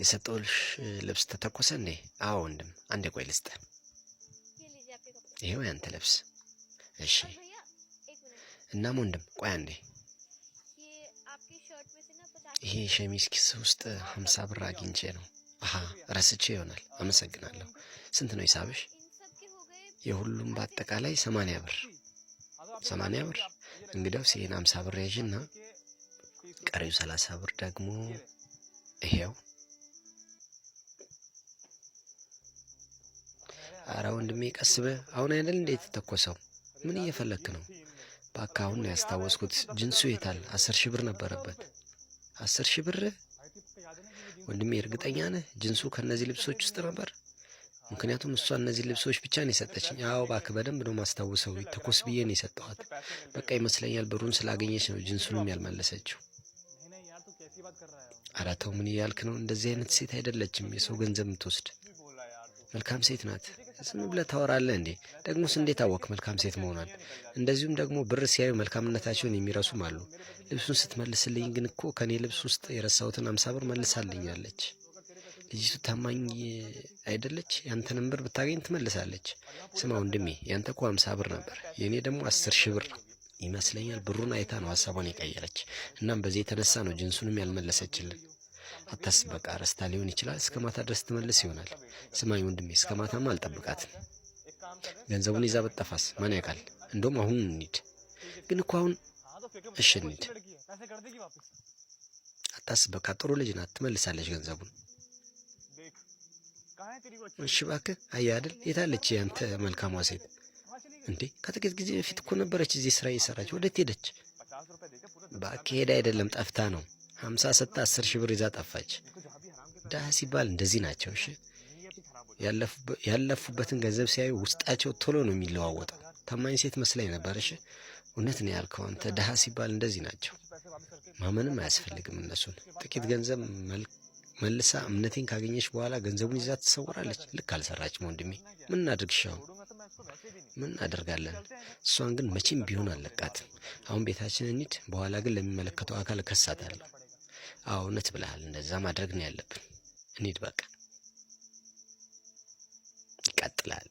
የሰጠውልሽ ልብስ ተተኮሰ እንዴ? አዎ ወንድም፣ አንዴ ቆይ ልስጥ። ይሄው ያንተ ልብስ። እሺ እናም ወንድም ቆይ አንዴ፣ ይሄ ሸሚዝ ኪስ ውስጥ 50 ብር አግኝቼ ነው። አሃ ረስቼ ይሆናል። አመሰግናለሁ። ስንት ነው ሂሳብሽ? የሁሉም በአጠቃላይ 80 ብር። 80 ብር። እንግዲያውስ ይሄን 50 ብር ያዥና ቀሪው 30 ብር ደግሞ ይሄው። አረ ወንድሜ ቀስ በል። አሁን አይደል እንዴ የተተኮሰው? ምን እየፈለክ ነው? ባካ አሁን ያስታወስኩት። ጅንሱ የታል? 10 ሺህ ብር ነበረበት። 10 ሺህ ብር? ወንድሜ እርግጠኛ ነህ? ጅንሱ ከነዚህ ልብሶች ውስጥ ነበር? ምክንያቱም እሷ እነዚህ ልብሶች ብቻ ነው የሰጠችኝ። አዎ እባክህ በደንብ ነው ማስታወሰው። ተኮስ ብዬ ነው የሰጠኋት። በቃ ይመስለኛል ብሩን ስላገኘች ነው ጅንሱንም ያልመለሰችው። ኧረ ተው ምን እያልክ ነው? እንደዚህ አይነት ሴት አይደለችም የሰው ገንዘብ የምትወስድ። መልካም ሴት ናት። ዝም ብለህ ታወራለህ እንዴ? ደግሞስ እንዴት አወቅ መልካም ሴት መሆኗን? እንደዚሁም ደግሞ ብር ሲያዩ መልካምነታቸውን የሚረሱም አሉ። ልብሱን ስትመልስልኝ ግን እኮ ከኔ ልብስ ውስጥ የረሳሁትን 50 ብር መልሳልኛለች። ልጅቱ ታማኝ አይደለች? ያንተንም ብር ብታገኝ ትመልሳለች። ስማ ወንድሜ፣ ያንተ እኮ 50 ብር ነበር፣ የኔ ደግሞ 10 ሺህ ብር ይመስለኛል። ብሩን አይታ ነው ሀሳቧን የቀየረች። እናም በዚህ የተነሳ ነው ጅንሱንም ያልመለሰችልን። አታስብ፣ በቃ ረስታ ሊሆን ይችላል። እስከ ማታ ድረስ ትመልስ ይሆናል። ስማኝ ወንድሜ፣ እስከ ማታማ አልጠብቃትም። ገንዘቡን ይዛ በጠፋስ ማን ያውቃል? እንደውም አሁን እንሂድ። ግን እኮ አሁን እሺ እንሂድ። አታስብ፣ በቃ ጥሩ ልጅ ናት፣ ትመልሳለች ገንዘቡን። እሺ እባክህ። አየህ አይደል የታለች ያንተ መልካሟ ሴት? እንዴ ከጥቂት ጊዜ በፊት እኮ ነበረች እዚህ ስራ እየሰራች። ወዴት ሄደች? እባክህ ሄዳ አይደለም ጠፍታ ነው። 50 ሰጥታ 10 ሺህ ብር ይዛ ጠፋች። ድሀ ሲባል እንደዚህ ናቸው። እሺ ያለፉበትን ገንዘብ ሲያዩ ውስጣቸው ቶሎ ነው የሚለዋወጠው። ታማኝ ሴት መስላኝ ነበር። እሺ እውነት ነው ያልከው አንተ። ድሀ ሲባል እንደዚህ ናቸው። ማመንም አያስፈልግም እነሱን። ጥቂት ገንዘብ መልሳ እምነቴን ካገኘች በኋላ ገንዘቡን ይዛ ትሰወራለች። ልክ አልሰራችም ወንድሜ። ምን እናድርግሻው? ምን እናደርጋለን? እሷን ግን መቼም ቢሆን አለቃትም። አሁን ቤታችን እንሂድ። በኋላ ግን ለሚመለከተው አካል እከሳታለሁ። አዎ እውነት ብለሃል። እንደዛ ማድረግ ነው ያለብን። እንሂድ በቃ። ይቀጥላል።